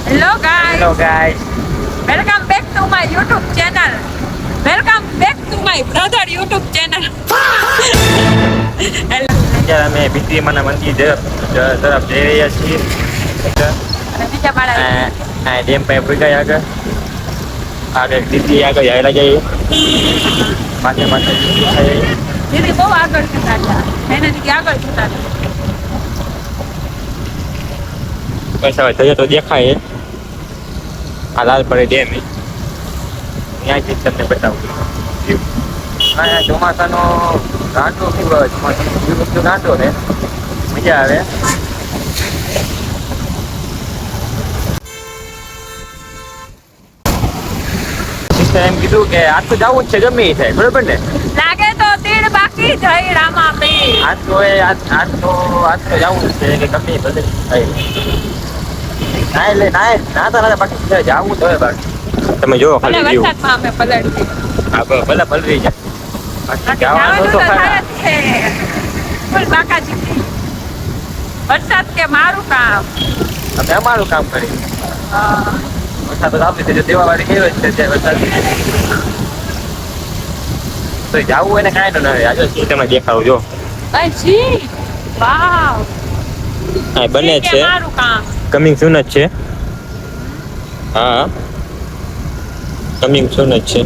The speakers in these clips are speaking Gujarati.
Hello guys. Hello guys. Welcome back to my YouTube channel. Welcome back to my brother YouTube channel. Hello. અત્યારે અમે ભીત્રીમાના મંદિર તરફ જઈ રહ્યા છીએ. અને બીજા મારા આ ડેમ પાસે પૂગ્યા આગળ દીદી આગળ હાલા જઈએ માથે માથે દીદી બહુ આગળ જતા હતા. એને દીદી આગળ જતા હતા. પૈસા જઈએ તો દેખાય આ લાલપરી ડેમ ત્યાંથી તમને બતાવું. અહીંયા ચોમાસાનો ગાંઠો ગાંઠો છે, મજા આવે. એમ કીધું કે આજ તો જવું જ છે, ગમે એ થાય, બરોબર ને? લાગે તો તીડ બાકી જઈ રામા પી. આજ તો જવું જ છે કે ગમે ભલે થાય. ના એટલે ના તો બાકી જવું તો બાકી તમે જો ખાલી વરસાદમાં અમે પલળી. હા ભલે પલળી જાય જવાનું તો ખરા. ફૂલ બાકાજી વરસાદ કે મારું કામ. અમે અમારું કામ કરી વરસાદ તો આપી દેજો દેવા વાળી કેવો છે વરસાદ તો જવું હોય ને કાંઈ ન આવે. આજે શું તમે દેખાડું જો વાવ હા બને છે, મારું કામ કમિંગ સૂન જ છે. હા કમિંગ સૂન જ છે.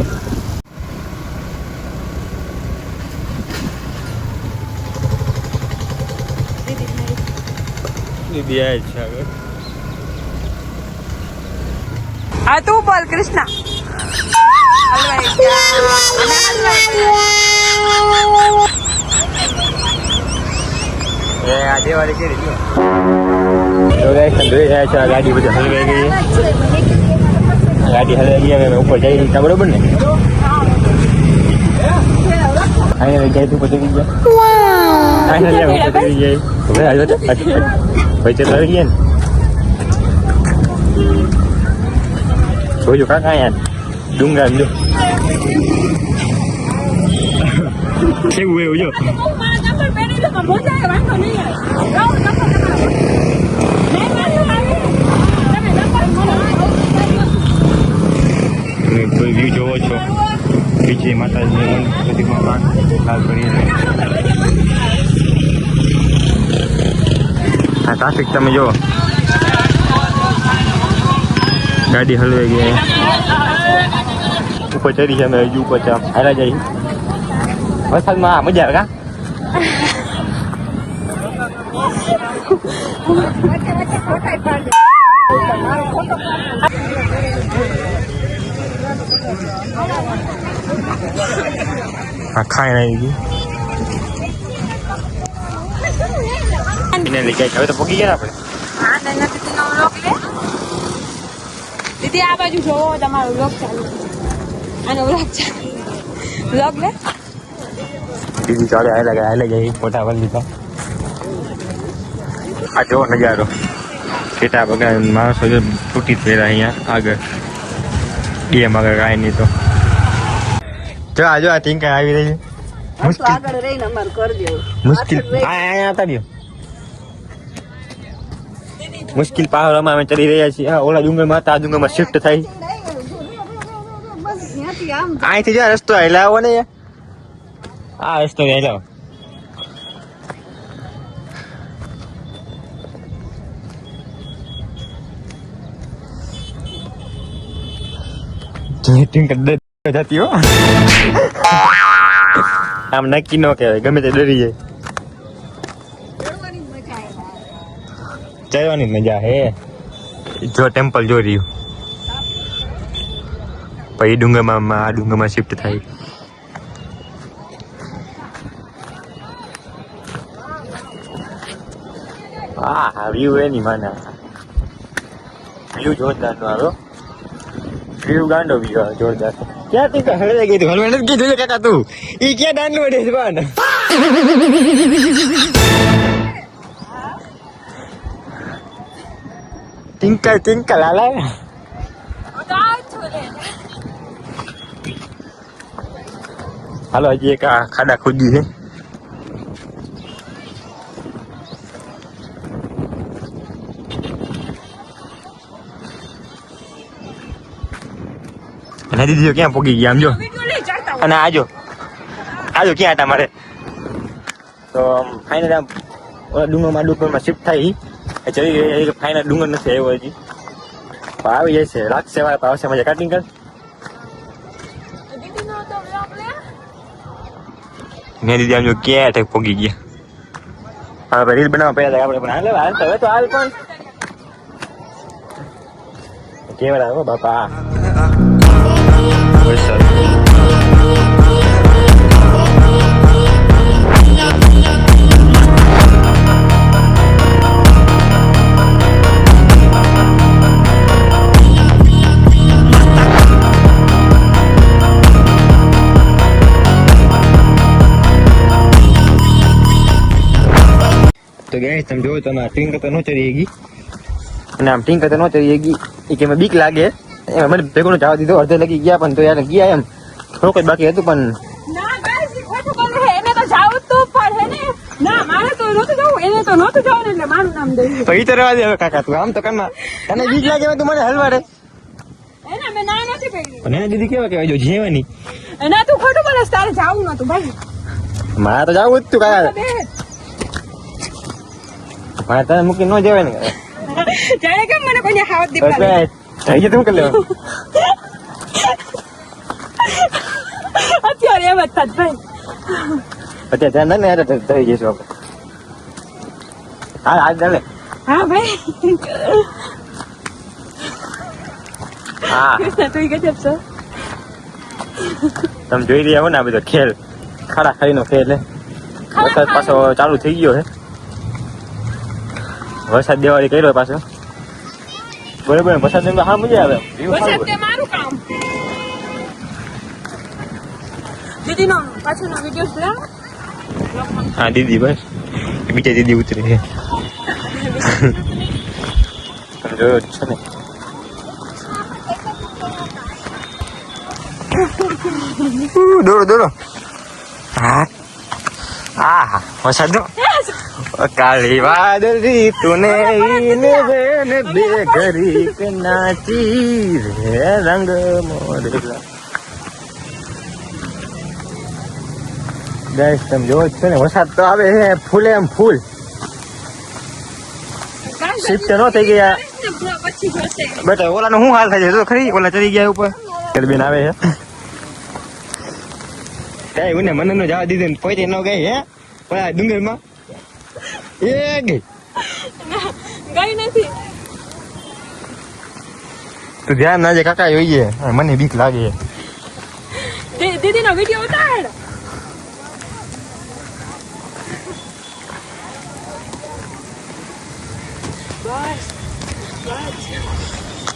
દીદી આ છે આગળ. હા તું બોલ કૃષ્ણા. હલવાઈ ગયા. એ આજે વાળી કેરી જો જોઈ રહ્યા છે. આ ગાડી બધી હલવાઈ ગઈ. ગાડી હલવાઈ ગઈ. હવે ઉપર જઈ રહ્યા બરોબર ને? અહીંયા જાય તું પચી ગયા. અહીંયા પચી જાય પૈસે તો આવી ગયા ને. જોજો કાકા અહીંયા ડુંગરા જો કેવું એવું જો. કોઈ વ્યૂ જોવો છો બીજી માતાજીની પ્રતિમા લાલ કરી. આ ટ્રાફિક તમે જુઓ. ગાડી હલવાઈ ગઈ. ઉપર ચડી છે અમે હજુ ઉપર હાલા જઈ. વરસાદમાં મજા આવે કા? આ ખાઈ આવી ગઈ. એને લઈ જાય હવે તો પગી ગયા આપણે. દીદી આ બાજુ જોવો તમારો વ્લોગ ચાલુ. આનો વ્લોગ ચાલુ. વ્લોગ લે દીદી ચાલે હાલે જાય ફોટા વળી લીધા. આ જો નજારો કેટા બગા માણસો તૂટી પહેરા અહીંયા આગળ ગેમ આગળ કાંઈ નહીં તો જો આ ટીંકા આવી રહી છે. મુશ્કેલ અહીંયા હતા દો મુશ્કેલ પહાડોમાં અમે ચડી રહ્યા છીએ. ઓલા ડુંગરમાં હતા, આ ડુંગરમાં શિફ્ટ થાય. અહીંથી જ્યાં રસ્તો હેલા આવો ને આ રસ્તો હેલા જતી હો. આમ નક્કી ન કહેવાય, ગમે તે ડરી જાય. ચડવાની મજા હે. જો ટેમ્પલ જો રહ્યું પછી ડુંગરમાં આ ડુંગરમાં શિફ્ટ થાય. હા વ્યૂ એની માના વ્યૂ જોરદાર નો આવ્યો. વ્યૂ ગાંડો વ્યૂ આવે જોરદાર. ક્યાં તું હળવે ગઈ તું? હળવે નથી કીધું કાકા તું. ઈ ક્યાં દાંડો વડે છે બાન? ટિંકલ હાલા. હાલો હજી એક ખાડા ખોદી છે. અને દીદી ક્યાં પોગી ગયા આમ જો વિડિયો લઈ જતા અને આજો ક્યાં હતા મારે તો ફાઇનલ આમ ડુંગરમાં શિફ્ટ થઈ ચડી ગઈ ફાઇનલ ડુંગર નથી આવ્યો હજી આવી જાય છે લાગશે વાર આવશે મજા કાટિંગ કર દીદી નો તો વ્લોગ લે મેં દીદી આમ જો ક્યાં તક પોગી ગયા હવે રીલ બનાવવા પહેલા આપણે પણ હાલ તો હવે તો હાલ પણ કેવડા હો બાપા વરસાદ તો ગાઈસ તમે જોવો તો ટિંકર તો નો ચડી ગઈ અને આમ ટિંકર તો નો ચડી ગઈ એ કે બીક લાગે મને ભેગું જવા દીધો અડધે લગી ગયા પણ તો યાર ગયા એમ થોડુંક જ બાકી હતું પણ ના ગાઈસ ખોટું બોલે એને તો જાવું તો પડે ને ના મારે તો નહોતું જવું એને તો નહોતું જવું એટલે મારું નામ દઈ તો ઈ તો રહેવા દે હવે કાકા તું આમ તો કરમાં તને બીક લાગે તું મને હલવાડે એને મેં ના નથી પડી પણ એને દીદી કેવા કહેવાય જો જીવાની એના તું ખોટું બોલે તારે જાવું નહોતું ભાઈ મારે તો જાવું જ તું કાકા મારે તને મૂકી ન જવાય ને જાણે કેમ મને કોઈને હાવત દીપડા થઈ ગયું તું કરી લેવાનું અત્યારે એમ જ થાત ભાઈ અત્યારે ધ્યાન ને યાર થઈ જઈશું આપણે હાલ ચાલે હા ભાઈ હા તું ગજબ છો તમે જોઈ રહ્યા હો ને આ બધો ખેલ ખાડા ખાઈનો ખેલ વરસાદ પાછો ચાલુ થઈ ગયો છે વરસાદ દેવાળી કર્યો પાછો બરોબર વરસાદ તો હા મજા આવે વરસાદ તે મારું કામ દીદી નો પાછળનો વિડિયો છે હા દીદી બસ બીજા દીદી ઉતરી છે તમે જોયો છે ને દોડો હા હા વરસાદ નો કાળી વાદળી તુને ઈને બેન બે ઘરી કે નાચી રે રંગ મોરેલા ગાઈસ તમે જોવો છો ને વરસાદ તો આવે છે ફૂલે એમ ફૂલ શિફ્ટ ન થઈ ગયા પછી જશે બેટા ઓલાનો શું હાલ થાય છે તો ખરી ઓલા ચડી ગયા ઉપર બેન આવે છે કઈ મને મને નો જવા દીધું પોતે ન ગઈ હે ઓલા ડુંગર માં એ ગઈ નથી તું ધ્યાન ના જે કાકા જોઈએ મને બીક લાગે દીદી નો વિડિયો ઉતાર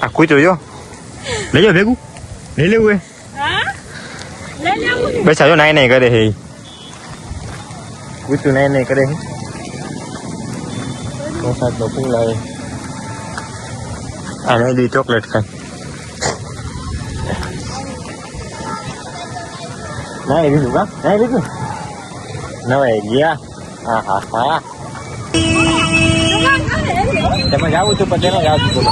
આ કૂતરો જો લઈ જાઓ ભેગું લઈ લેવું હે હા લઈ લેવું બસ આજો નાઈ કરે છે કૂતરું નાઈ કરે છે વરસાદ તો ફૂલ આવે આ નહીં દી ચોકલેટ ખાય નાઈ લીધું કા નાઈ લીધું નવાઈ ગયા હા હા હા તમે જાવું છું પણ તેને જાવ છું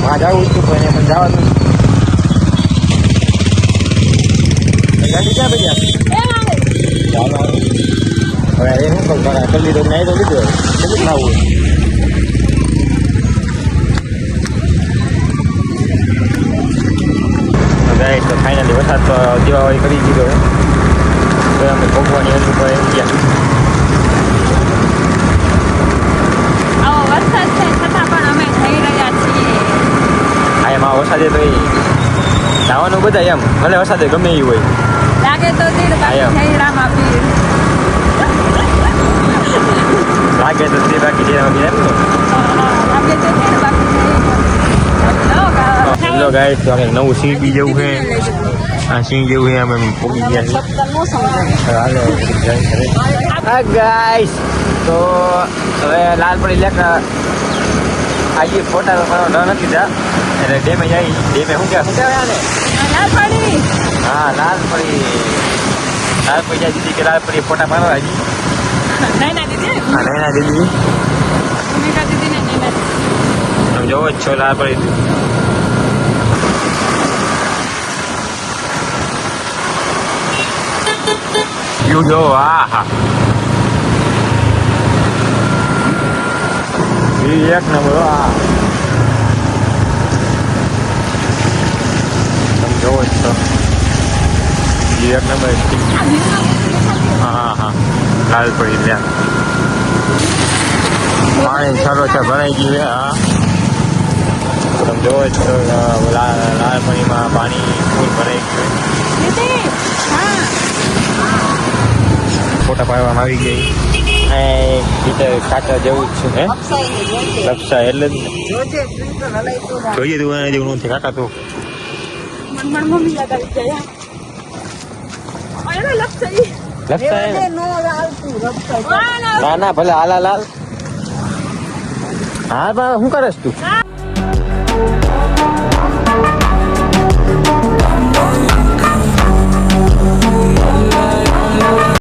હા જાવું છું પણ એને પણ જવાનું ગાડી ક્યાં બધી આપી હવે એ શું કહું તારા કરી લીધો નહીં તો લીધો કેટલું ખાવું ગાઈસ તો ફાઇનલી વરસાદ તો દીવાવાળી કરી દીધો તો અમે ભોગવાની હજુ પર એમ ગયા આવો વરસાદ છે છતાં પણ અમે જઈ રહ્યા છીએ હા એમાં વરસાદે તો જવાનું બધા એમ ભલે વરસાદે ગમે એ હોય લાગે તો તીર બાકી જઈ રામા પીર લાગે તો તે બાકી જે એમ ને લાગે તો તીર બાકી હેલો ગાઈસ તો નવું સિંહ બી જેવું છે આ સિંહ જેવું છે અમે પોગી ગયા છે હાલો હા ગાઈસ તો હવે લાલપડી લેક આજે ફોટા ન નથી જા એટલે ડેમે જાય ડેમે શું કહેવાય ને લાલપડી હા લાલપડી જાય દીદી કે લાલપડી ફોટા પાડવા હજી નૈના દીદી હા નૈના દીદી ભૂમિકા દીદી ને નૈના તમે જોવો જ છો લાલપડી વ્યૂ જો આ હા એક નંબર આ તમે જોવો જ છો એક નંબર હા હા લાલ પડી ત્યાં પાણી સારો છે ભરાઈ ગયું છે હા તમે જોવો જ છો લાલ પાણીમાં પાણી ફૂલ ભરાઈ ગયું ફોટા પાડવામાં આવી ગઈ એ ગીતે કાચા જેવું જ છે હે લપસા એટલે જ ને જોઈએ તું એના જેવું નથી કાકા તું મમ્મી યાદ આવી ગયા અરે લપસઈ લપસા હે ને? ના ના ભલે હાલ હા પણ શું કરે તું ના